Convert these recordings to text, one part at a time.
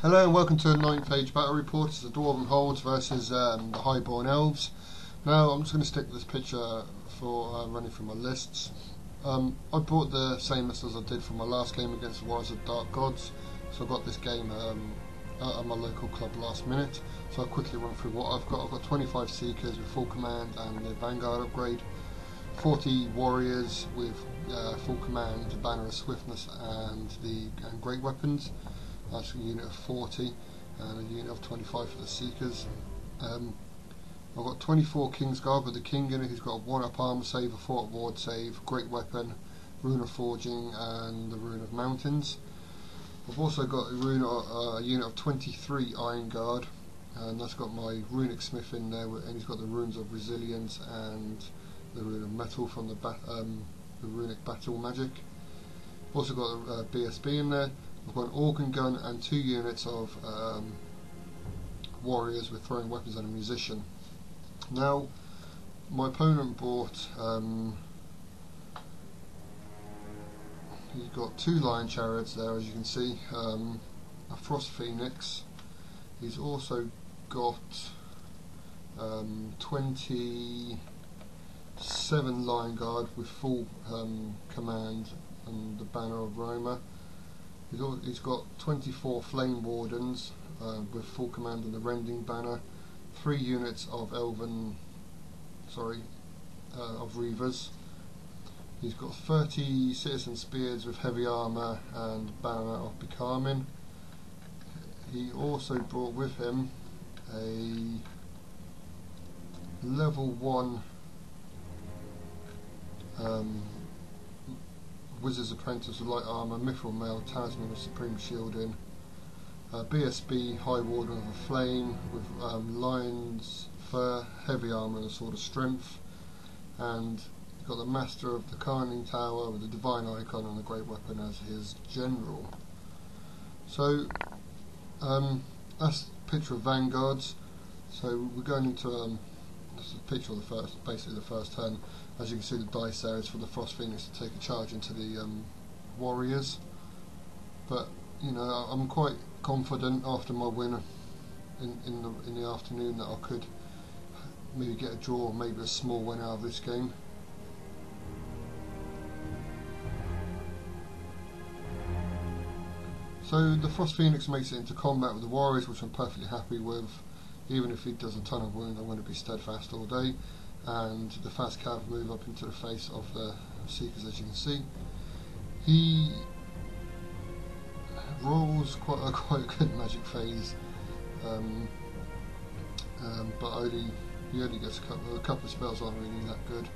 Hello and welcome to the 9th Age Battle Report. It's the Dwarven Holds versus the Highborn Elves. Now I'm just going to stick with this picture for running through my lists. I brought the same list as I did for my last game against the Warriors of Dark Gods. So I got this game at my local club last minute. So I'll quickly run through what I've got. I've got 25 Seekers with full command and the Vanguard upgrade. 40 Warriors with full command, Banner of Swiftness and Great Weapons. That's a unit of 40 and a unit of 25 for the Seekers. I've got 24 Kingsguard with the King in it, who's got a 1-up armor save, a 4-up ward save, Great Weapon, Rune of Forging and the Rune of Mountains. I've also got a unit of 23 Iron Guard, and that's got my Runic Smith in there, and he's got the Runes of Resilience and the Rune of Metal from the Runic Battle Magic. Also got a BSB in there. I've got an Organ Gun and 2 units of Warriors with throwing weapons and a Musician. Now, my opponent brought, he's got 2 Lion Chariots there, as you can see, a Frost Phoenix. He's also got 27 Lion Guard with full command and the Banner of Roma. He's got 24 Flame Wardens with full command and the Rending Banner, 3 units of of Reavers. He's got 30 Citizen Spears with heavy armour and Banner of Becarmin. He also brought with him a level 1 Wizard's Apprentice with light armour, Mithril Mail, Talisman of Supreme Shielding, BSB High Warden of the Flame with Lion's Fur, heavy armour and a Sword of Strength, and he's got the Master of the Carning Tower with the Divine Icon and the Great Weapon as his General. So that's a picture of Vanguards. So we're going into this is a picture of basically the first turn. As you can see, the dice there is for the Frost Phoenix to take a charge into the Warriors. But you know, I'm quite confident after my win in the afternoon that I could maybe get a draw, or maybe a small win out of this game. So the Frost Phoenix makes it into combat with the Warriors, which I'm perfectly happy with. Even if he does a ton of wounds, I'm going to be steadfast all day. And the fast cav move up into the face of the Seekers, as you can see. He rolls quite a good magic phase, but he only gets a couple of spells aren't really that good.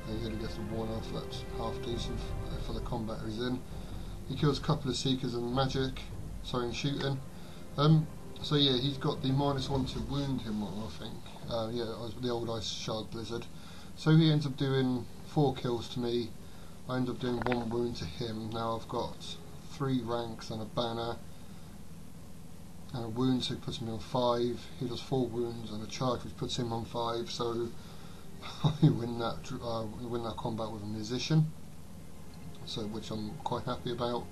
He only gets a 1-off, that's half decent for the combat he's in. He kills a couple of Seekers and magic, sorry, and shooting. So yeah, he's got the -1 to wound him on, I think. Yeah, the old Ice Shard Blizzard. So he ends up doing 4 kills to me. I end up doing 1 wound to him. Now I've got 3 ranks and a banner and a wound, so he puts me on 5. He does 4 wounds and a charge, which puts him on 5. So I win that combat with a Musician. So which I'm quite happy about.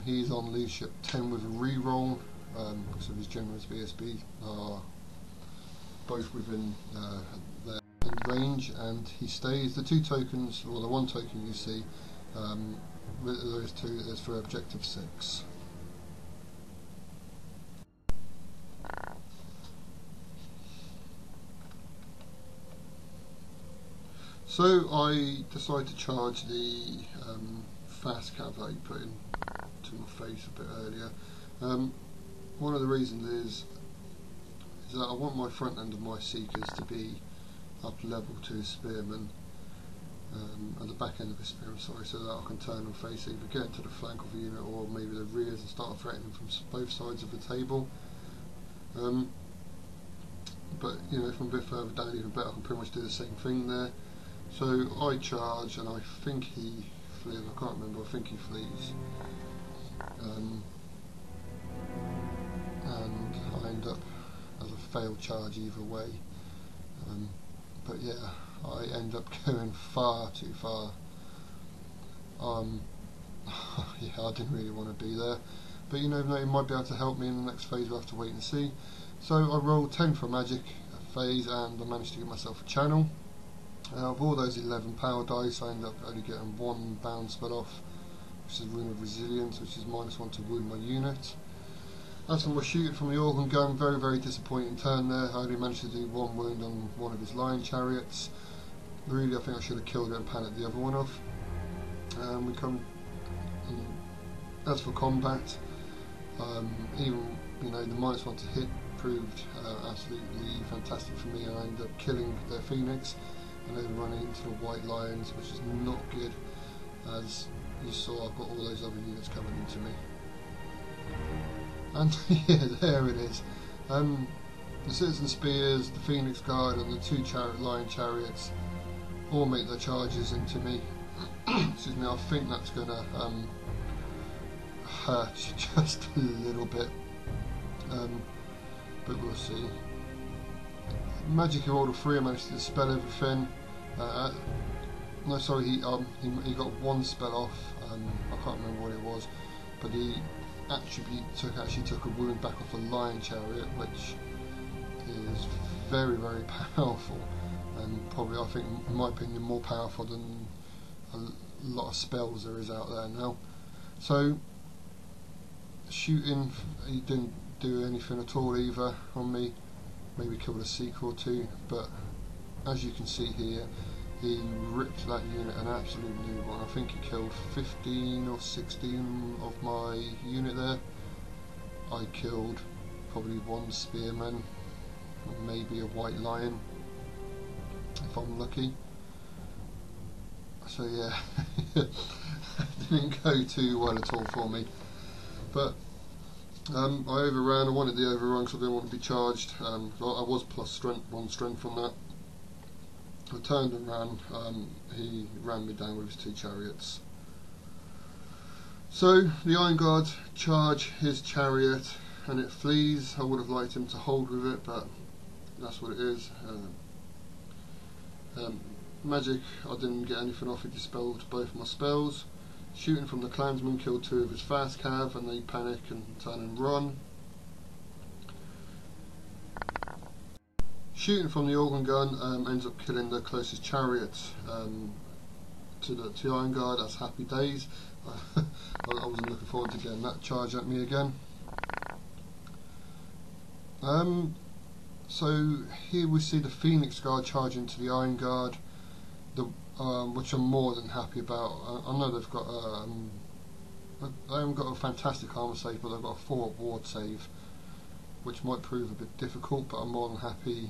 He's on leadership 10 with a reroll. Because of his generous BSB are both within their range, and he stays. The 2 tokens, or the 1 token you see, those 2 is for objective 6. So I decided to charge the fast cav that he put in to my face a bit earlier. One of the reasons is that I want my front end of my Seekers to be up level to his Spearmen, at the back end of his Spearmen, sorry, so that I can turn and face either get into the flank of the unit or maybe the rears and start threatening from both sides of the table. But you know, if I'm a bit further down, even better, I can pretty much do the same thing there. So I charge, and I think he flees. I can't remember. I think he flees. And I end up as a failed charge either way, but yeah, I end up going far too far. Yeah, I didn't really want to be there. but you never know, it might be able to help me in the next phase. We'll have to wait and see. So I rolled 10 for a magic phase, and I managed to get myself a channel. Of all those 11 power dice, I ended up only getting 1 bound spell off, which is Rune of Resilience, which is -1 to wound my unit. As for my shooting from the organ gun, very disappointing turn there. I only managed to do 1 wound on one of his lion chariots. Really, I think I should have killed it and panicked the other one off. We come. As for combat, even the -1 to hit proved absolutely fantastic for me, and I ended up killing their phoenix and overrunning into the white lions, which is not good. As you saw, I've got all those other units coming into me. And yeah, there it is. The citizen spears, the phoenix guard, and the 2 lion chariots all make their charges into me. Excuse me. I think that's gonna hurt just a little bit, but we'll see. Magic rolled a 3. I managed to dispel everything. No, sorry, he got 1 spell off. I can't remember what it was, but the attribute actually took a wound back off a lion chariot, which is very powerful, and probably, I think, in my opinion, more powerful than a lot of spells there is out there now. So shooting, he didn't do anything at all either on me. Maybe killed a seeker or 2, but as you can see here, he ripped that unit an absolute new one. I think he killed 15 or 16 of my unit there. I killed probably 1 spearman, maybe a white lion, if I'm lucky. So yeah, didn't go too well at all for me. But I overran. I wanted the overrun because I didn't want to be charged. I was plus 1 strength on that. I turned and ran. He ran me down with his 2 chariots. So the Iron Guard charge his chariot and it flees. I would have liked him to hold with it, but that's what it is. Magic, I didn't get anything off. He dispelled both my spells. Shooting from the clansman killed 2 of his fast cav, and they panic and turn and run. Shooting from the organ gun ends up killing the closest chariot to the Iron Guard. That's happy days. I wasn't looking forward to getting that charge at me again. So here we see the Phoenix Guard charging to the Iron Guard, which I'm more than happy about. I know they've got they haven't got a fantastic armor save, but they've got a 4 ward save, which might prove a bit difficult, but I'm more than happy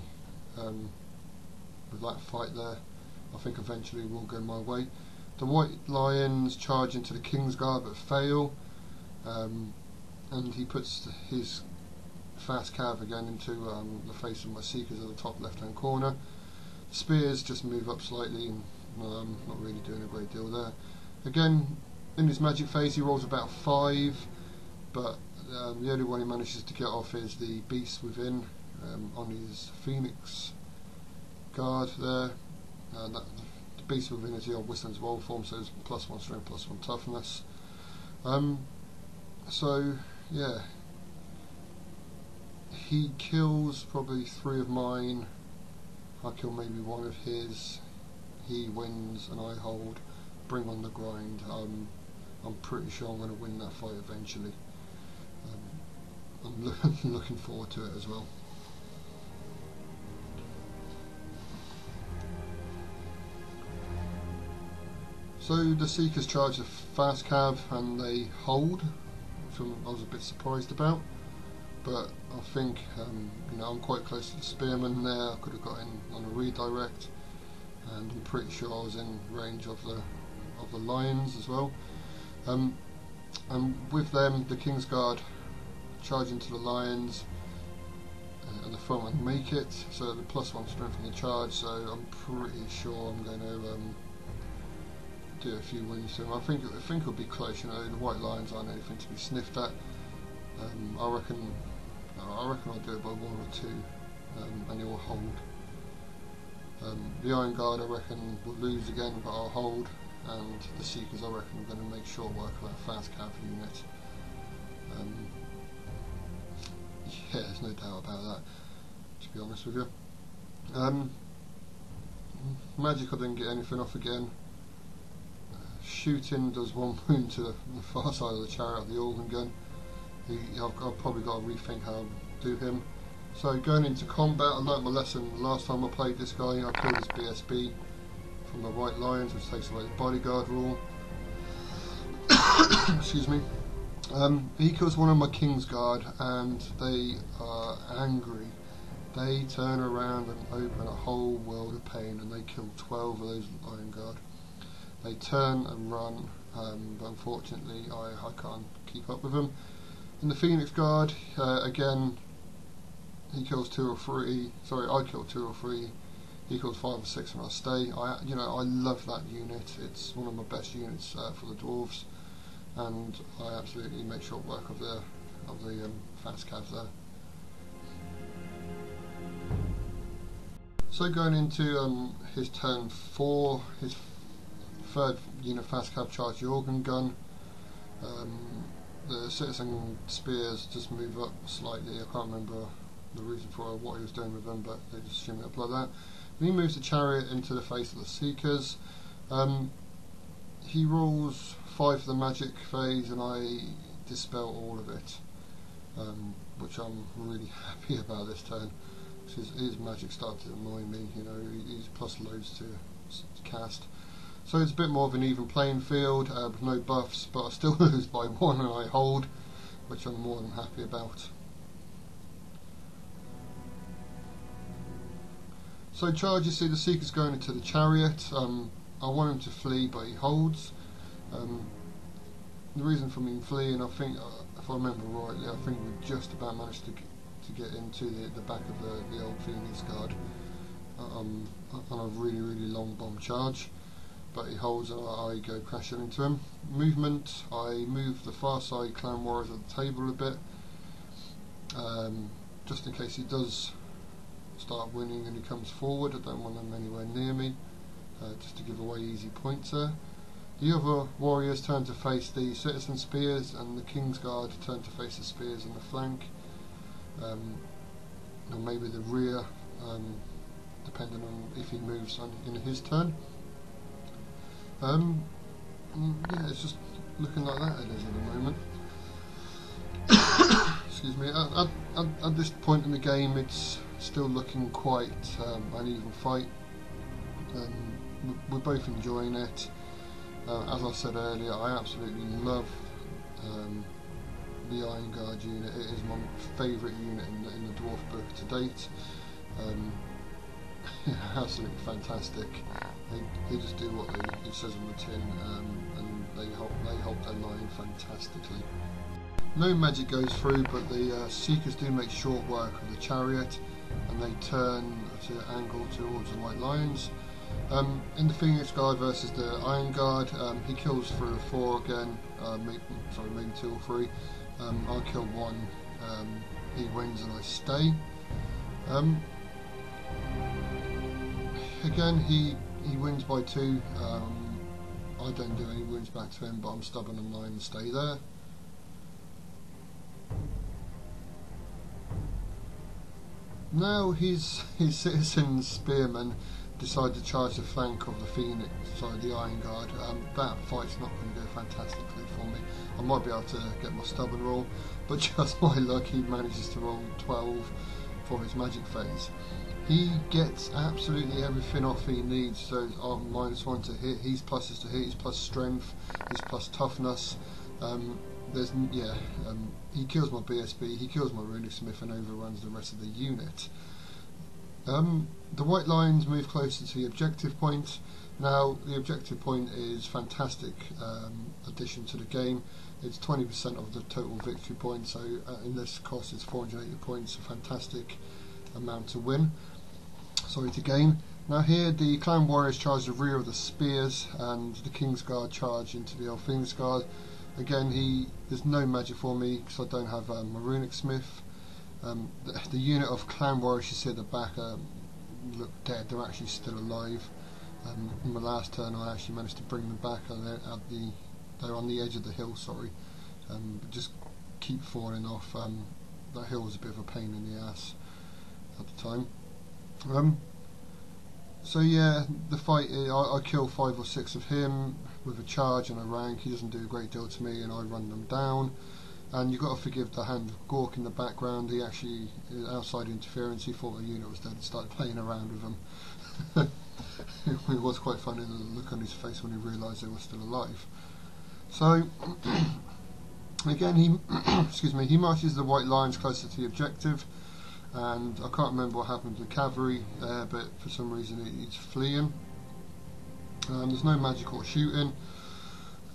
with that fight there. I think eventually will go my way. The White Lions charge into the King's Guard but fail, and he puts his fast cav again into the face of my Seekers at the top left hand corner. The Spears just move up slightly, and not really doing a great deal there. Again, in his magic phase he rolls about 5, but the only one he manages to get off is the Beast Within on his Phoenix Guard there. The Beast Within is the old Whistler's Roll form, so it's +1 strength, +1 toughness. So yeah, he kills probably 3 of mine. I kill maybe 1 of his. He wins and I hold. Bring on the grind. I'm pretty sure I'm going to win that fight eventually. I'm looking forward to it as well. So the Seekers charge the fast cav and they hold, which I was a bit surprised about. But I think I'm quite close to the spearman there. I could have got in on a redirect, and I'm pretty sure I was in range of the lions as well. And with them, the King's Guard charge into the lions at the front and make it. So the +1 strength on the charge. So I'm pretty sure I'm going to do a few wins to him. I think it'll be close. The White Lions aren't anything to be sniffed at. I reckon I'll do it by 1 or 2, and it will hold. The Iron Guard I reckon will lose again, but I'll hold, and the Seekers I reckon are going to make short work of that fast cav unit. Um, yeah, there's no doubt about that, to be honest with you. Magic, I didn't get anything off again. Shooting does 1 wound to the far side of the chariot of the organ gun. I've probably got to rethink how to do him. So going into combat, I learnt my lesson last time I played this guy. I killed his BSB from the White Lions, which takes away the bodyguard rule. Excuse me. He kills one of my King's Guard and they are angry. They turn around and open a whole world of pain and they kill 12 of those Iron Guard. They turn and run, but unfortunately I can't keep up with them. In the Phoenix Guard, again, he kills 2 or 3. Sorry, I kill 2 or 3. He kills 5 or 6 and I stay. I love that unit. It's one of my best units for the dwarves, and I absolutely make short work of the fast cavs there. So going into his turn 4, his third unit fast cav charge the organ gun. The citizen spears just move up slightly. I can't remember the reason for what he was doing with them, but they just shimmy up like that. And he moves the chariot into the face of the seekers. He rolls 5 for the magic phase and I dispel all of it, which I'm really happy about this turn. His magic started to annoy me, he's plus loads to cast. So it's a bit more of an even playing field, with no buffs, but I still lose by 1 and I hold, which I'm more than happy about. So charge, you see the Seeker's going into the chariot. I want him to flee, but he holds. The reason for me fleeing, I think, if I remember rightly, I think we just about managed to get into the back of the old Phoenix Guard on a really long bomb charge, but he holds and I go crashing into him. Movement, I move the far side clan warriors at the table a bit, just in case he does start winning and he comes forward. I don't want them anywhere near me, just to give away easy points there. The other warriors turn to face the citizen spears and the King's Guard turn to face the spears in the flank, or maybe the rear, depending on if he moves in his turn. Yeah, it's just looking like that it is at the moment. Excuse me. At this point in the game, it's still looking quite an even fight. We're both enjoying it. As I said earlier, I absolutely love the Iron Guard unit. It is my favourite unit in the Dwarf book to date. Absolutely fantastic. They just do what it says on the tin, and they hold their line fantastically. No magic goes through, but the Seekers do make short work of the chariot, and they turn to angle towards the White Lions. In the Phoenix Guard versus the Iron Guard, he kills 3 or 4 again, maybe 2 or 3. I kill 1, he wins and I stay. Again, he wins by 2, I don't do any wounds back to him, but I'm stubborn and 9 and stay there. Now his citizen spearmen decide to charge the flank of the Iron Guard. That fight's not going to go fantastically for me. I might be able to get my stubborn roll, but just my luck, he manages to roll 12 for his magic phase. He gets absolutely everything off he needs, so -1 to hit, he's pluses to hit, he's plus strength, he's plus toughness. He kills my BSB, he kills my Runic Smith and overruns the rest of the unit. The White Lions move closer to the objective point. Now the objective point is fantastic addition to the game. It's 20% of the total victory points, so in this cost it's 480 points, a fantastic amount to win. Sorry, to gain. Now here the Clan Warriors charge the rear of the spears and the King's Guard charge into the Old Phoenix Guard. Again, there's no magic for me because I don't have a Runic Smith. The unit of Clan Warriors you see at the back look dead, they're actually still alive. In my last turn I actually managed to bring them back, and they're on the edge of the hill, sorry. Just keep falling off. That hill was a bit of a pain in the ass at the time. So yeah, the fight, I kill 5 or 6 of him with a charge and a rank. He doesn't do a great deal to me, and I run them down. And you've got to forgive the hand of Gork in the background. He actually, outside interference, he thought the unit was dead and started playing around with them. It was quite funny, the look on his face when he realised they were still alive. So again, he excuse me, he marches the white lions closer to the objective, and I can't remember what happened to the cavalry there, but for some reason it's fleeing. There's no magic or shooting.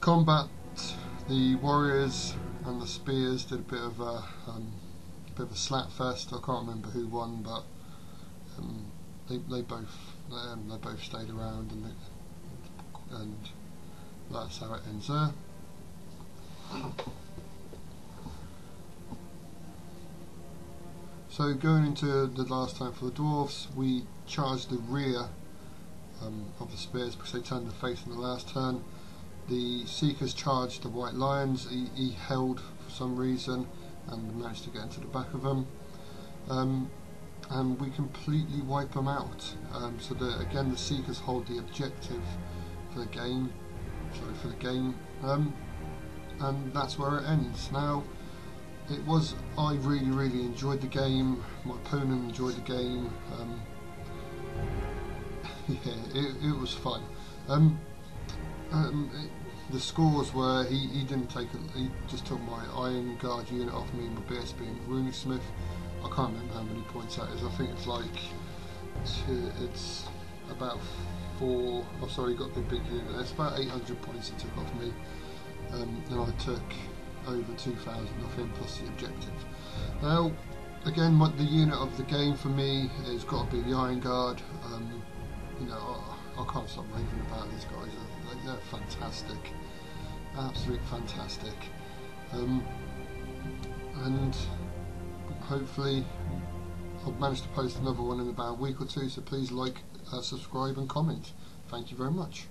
Combat, the warriors and the spears did a bit of a slap fest. I can't remember who won, but they both stayed around, and that's how it ends there. So going into the last time for the dwarves, we charged the rear of the spears because they turned their face in the last turn. The Seekers charged the white lions. He held for some reason and managed to get into the back of them, and we completely wipe them out. So that again, the Seekers hold the objective for the game. And that's where it ends. Now, I really enjoyed the game. My opponent enjoyed the game. Yeah, it was fun. The scores were he just took my Iron Guard unit off me, my base being Runic Smith. I can't remember how many points that is. I think it's like it's about 4. Oh, sorry, he got the big unit. It's about 800 points he took off me, and I took over 2,000 off him plus the objective. Now, again, the unit of the game for me has got to be the Iron Guard. You know, I can't stop raving about these guys. They're fantastic, absolutely fantastic, and hopefully I'll manage to post another one in about a week or two. So please like, subscribe, and comment. Thank you very much.